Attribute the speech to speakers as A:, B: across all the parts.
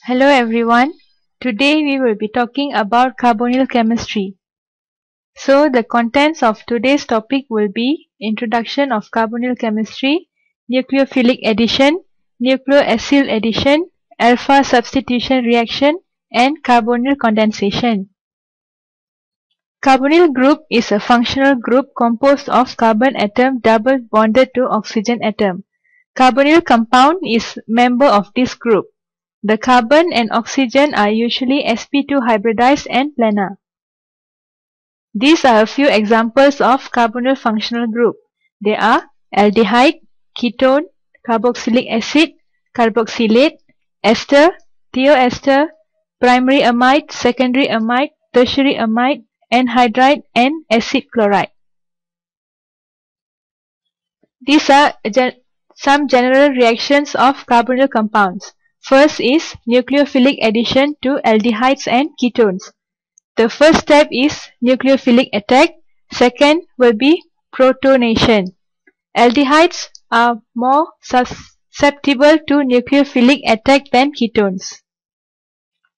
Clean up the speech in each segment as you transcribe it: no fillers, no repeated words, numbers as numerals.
A: Hello everyone. Today we will be talking about carbonyl chemistry. So the contents of today's topic will be introduction of carbonyl chemistry, nucleophilic addition, nucleoacyl addition, alpha substitution reaction, and carbonyl condensation. Carbonyl group is a functional group composed of carbon atom double bonded to oxygen atom. Carbonyl compound is member of this group. The carbon and oxygen are usually sp2 hybridized and planar. These are a few examples of carbonyl functional group. They are aldehyde, ketone, carboxylic acid, carboxylate, ester, thioester, primary amide, secondary amide, tertiary amide, anhydride, and acid chloride. These are some general reactions of carbonyl compounds. First is nucleophilic addition to aldehydes and ketones. The first step is nucleophilic attack. Second will be protonation. Aldehydes are more susceptible to nucleophilic attack than ketones.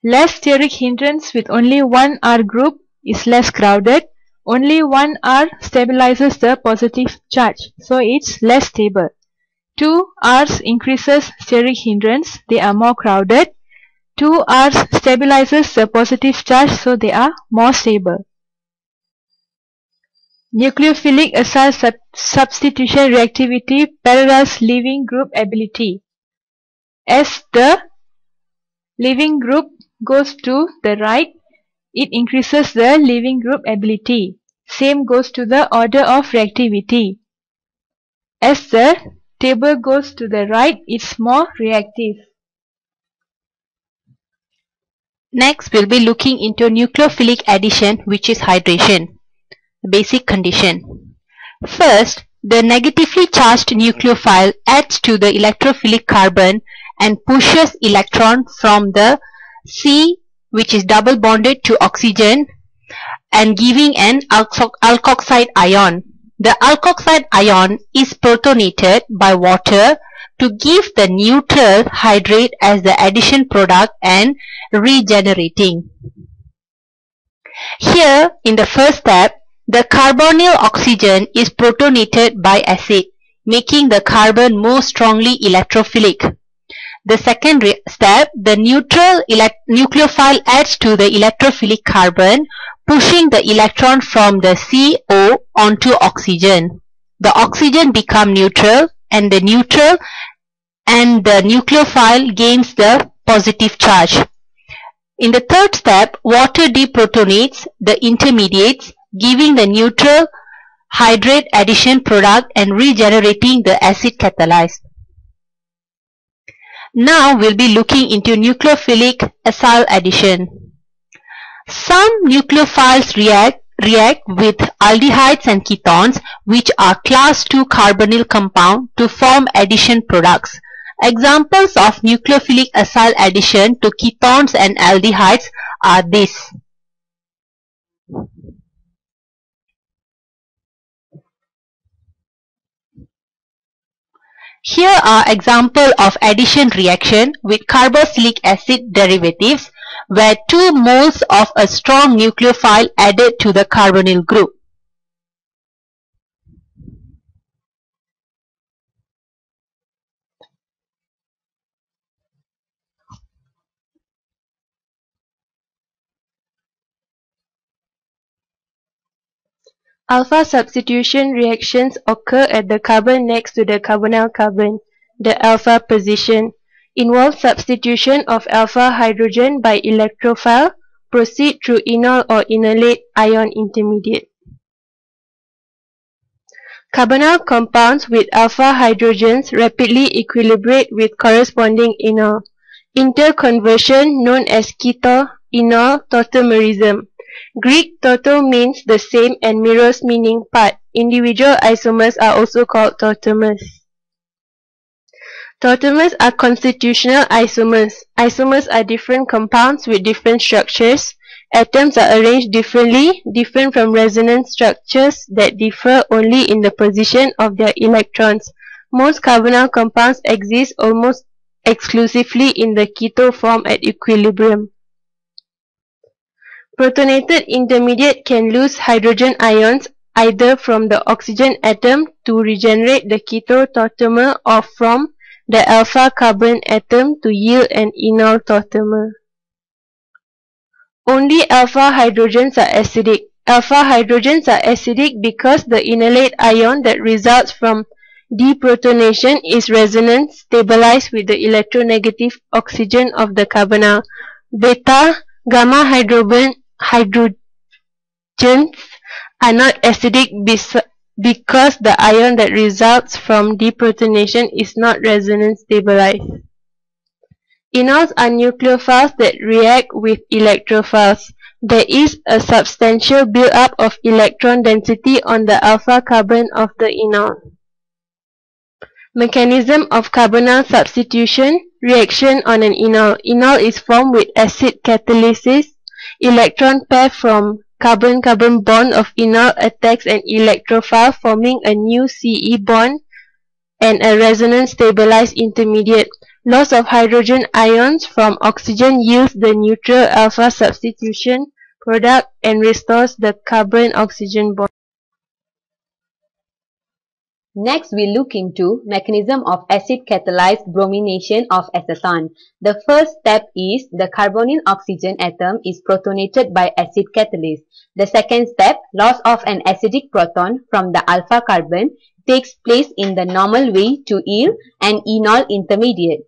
A: Less steric hindrance with only one R group is less crowded. Only one R stabilizes the positive charge, so it's less stable. 2 Rs increases steric hindrance, they are more crowded. 2 Rs stabilizes the positive charge, so they are more stable. Nucleophilic acyl substitution reactivity parallels leaving group ability. As the leaving group goes to the right, it increases the leaving group ability. Same goes to the order of reactivity. As the table goes to the right, it's more reactive.
B: Next, we'll be looking into nucleophilic addition, which is hydration. Basic condition. First, the negatively charged nucleophile adds to the electrophilic carbon and pushes electron from the C, which is double bonded to oxygen, and giving an alkoxide ion. The alkoxide ion is protonated by water to give the neutral hydrate as the addition product and regenerating. Here, in the first step, the carbonyl oxygen is protonated by acid, making the carbon more strongly electrophilic. The second step, the neutral nucleophile adds to the electrophilic carbon, pushing the electron from the CO onto oxygen. The oxygen becomes neutral, and the nucleophile gains the positive charge. In the third step, water deprotonates the intermediates, giving the neutral hydrate addition product and regenerating the acid catalyzed. Now we'll be looking into nucleophilic acyl addition. Some nucleophiles react with aldehydes and ketones, which are class 2 carbonyl compound, to form addition products. Examples of nucleophilic acyl addition to ketones and aldehydes are these. Here are examples of addition reaction with carboxylic acid derivatives, where 2 moles of a strong nucleophile added to the carbonyl group.
C: Alpha substitution reactions occur at the carbon next to the carbonyl carbon, the alpha position. Involve substitution of alpha hydrogen by electrophile, proceed through enol or enolate ion intermediate. Carbonyl compounds with alpha hydrogens rapidly equilibrate with corresponding enol. Interconversion known as keto-enol tautomerism. Greek tauto means the same and meros meaning part. Individual isomers are also called tautomers. Tautomers are constitutional isomers. Isomers are different compounds with different structures. Atoms are arranged differently, different from resonance structures that differ only in the position of their electrons. Most carbonyl compounds exist almost exclusively in the keto form at equilibrium. Protonated intermediate can lose hydrogen ions either from the oxygen atom to regenerate the keto tautomer or from the alpha carbon atom to yield an enol tautomer. Only alpha hydrogens are acidic. Alpha hydrogens are acidic because the enolate ion that results from deprotonation is resonance stabilized with the electronegative oxygen of the carbonyl. Beta, gamma hydrogens are not acidic because the ion that results from deprotonation is not resonance stabilized. Enols are nucleophiles that react with electrophiles. There is a substantial build-up of electron density on the alpha carbon of the enol. Mechanism of carbonyl substitution reaction on an enol. Enol is formed with acid catalysis. Electron pair from carbon-carbon bond of enol attacks an electrophile forming a new Ce bond and a resonance stabilized intermediate. Loss of hydrogen ions from oxygen yields the neutral alpha substitution product and restores the carbon-oxygen bond.
B: Next, we look into mechanism of acid-catalyzed bromination of acetone. The first step is the carbonyl oxygen atom is protonated by acid catalyst. The second step, loss of an acidic proton from the alpha carbon, takes place in the normal way to yield an enol intermediate.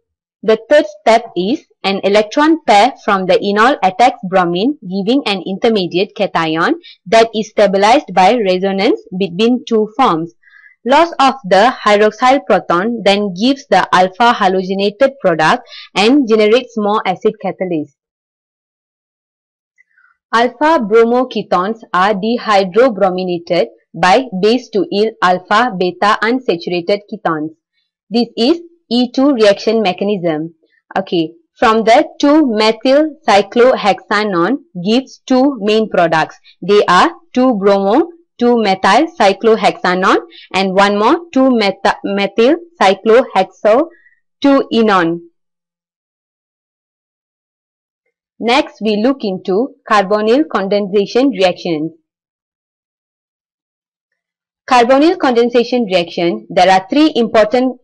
B: The third step is an electron pair from the enol attacks bromine, giving an intermediate cation that is stabilized by resonance between two forms. Loss of the hydroxyl proton then gives the alpha halogenated product and generates more acid catalyst. Alpha bromoketones are dehydrobrominated by base to yield alpha beta unsaturated ketones. This is E2 reaction mechanism. Okay, from the 2-methyl cyclohexanone gives two main products. They are 2-bromo 2-methyl cyclohexanone and one more 2-methyl cyclohexo 2-enone. Next, we look into carbonyl condensation reactions. Carbonyl condensation reaction, there are three important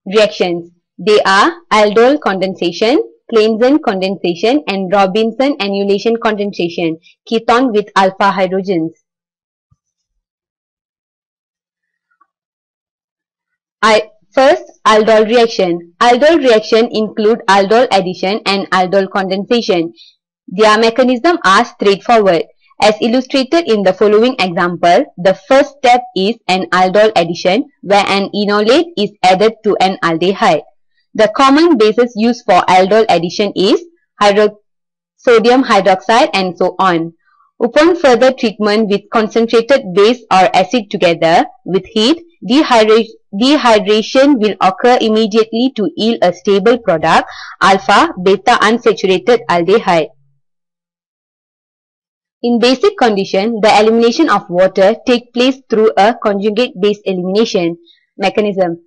B: reactions. They are aldol condensation, Clanson condensation and Robinson annulation condensation, ketone with alpha hydrogens. First, aldol reaction. Aldol reaction include aldol addition and aldol condensation. Their mechanism are straightforward. As illustrated in the following example, the first step is an aldol addition where an enolate is added to an aldehyde. The common bases used for aldol addition is sodium hydroxide and so on. Upon further treatment with concentrated base or acid together with heat, dehydration will occur immediately to yield a stable product, alpha beta unsaturated aldehyde. In basic condition, the elimination of water takes place through a conjugate base elimination mechanism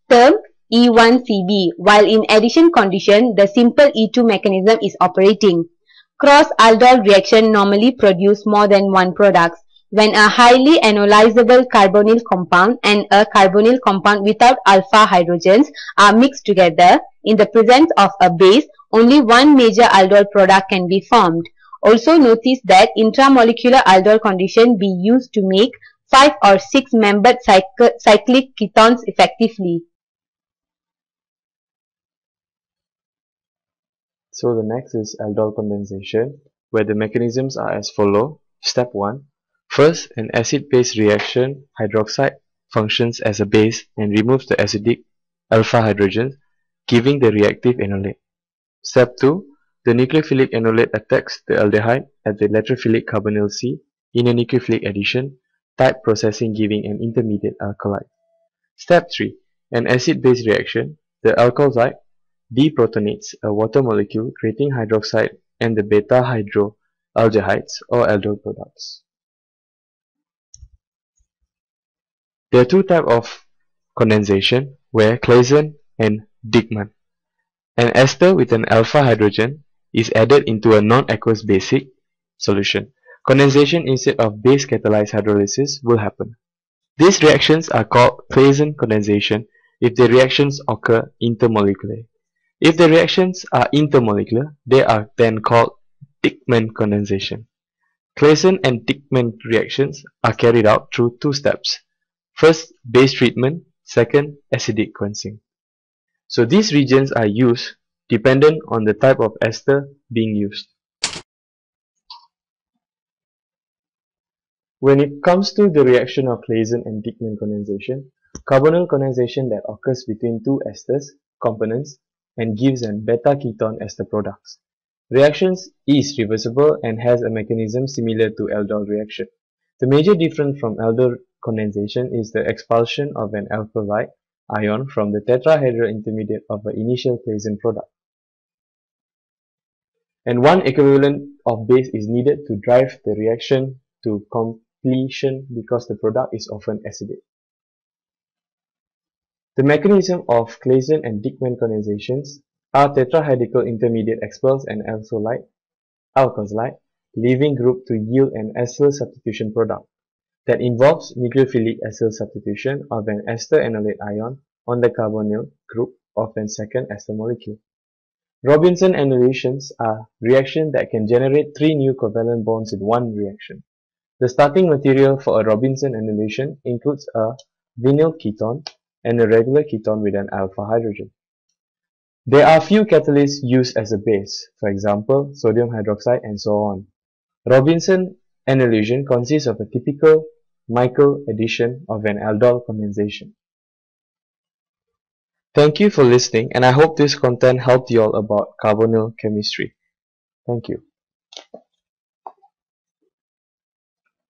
B: termed E1CB, while in addition condition, the simple E2 mechanism is operating. Cross-aldol reaction normally produce more than one product. When a highly analyzable carbonyl compound and a carbonyl compound without alpha hydrogens are mixed together in the presence of a base, only one major aldol product can be formed. Also notice that intramolecular aldol condition be used to make 5 or 6 membered cyclic ketones effectively.
D: So the next is aldol condensation, where the mechanisms are as follow. Step 1. First, an acid-base reaction, hydroxide functions as a base and removes the acidic alpha hydrogen, giving the reactive enolate. Step 2. The nucleophilic enolate attacks the aldehyde at the electrophilic carbonyl C in a nucleophilic addition, type processing giving an intermediate alkali. Step 3. An acid-base reaction, the alkoxide deprotonates a water molecule creating hydroxide and the beta hydroaldehydes or aldol products. There are two types of condensation, where Clanson and Dickman. An ester with an alpha hydrogen is added into a non-aqueous basic solution. Condensation instead of base catalyzed hydrolysis will happen. These reactions are called Claisen condensation if the reactions occur intermolecularly. If the reactions are intermolecular, they are then called Dickmann condensation. Claisen and Dickmann reactions are carried out through two steps. First, base treatment. Second, acidic quenching. So these reagents are used dependent on the type of ester being used. When it comes to the reaction of Claisen and Dickmann condensation, carbonyl condensation that occurs between two esters, components, and gives an beta-ketone ester products. Reactions is reversible and has a mechanism similar to aldol reaction. The major difference from aldol condensation is the expulsion of an alpha-like ion from the tetrahedral intermediate of an initial Claisen product. And one equivalent of base is needed to drive the reaction to completion because the product is often acidic. The mechanism of Claisen and Dickmann condensations are tetrahedral intermediate expels an alkoxylite leaving group to yield an acyl substitution product that involves nucleophilic acyl substitution of an ester enolate ion on the carbonyl group of a second ester molecule. Robinson annulations are reactions that can generate 3 new covalent bonds in one reaction. The starting material for a Robinson annulation includes a vinyl ketone and a regular ketone with an alpha hydrogen. There are few catalysts used as a base, for example, sodium hydroxide and so on. Robinson annulation consists of a typical Michael addition of an aldol condensation. Thank you for listening, and I hope this content helped you all about carbonyl chemistry. Thank you.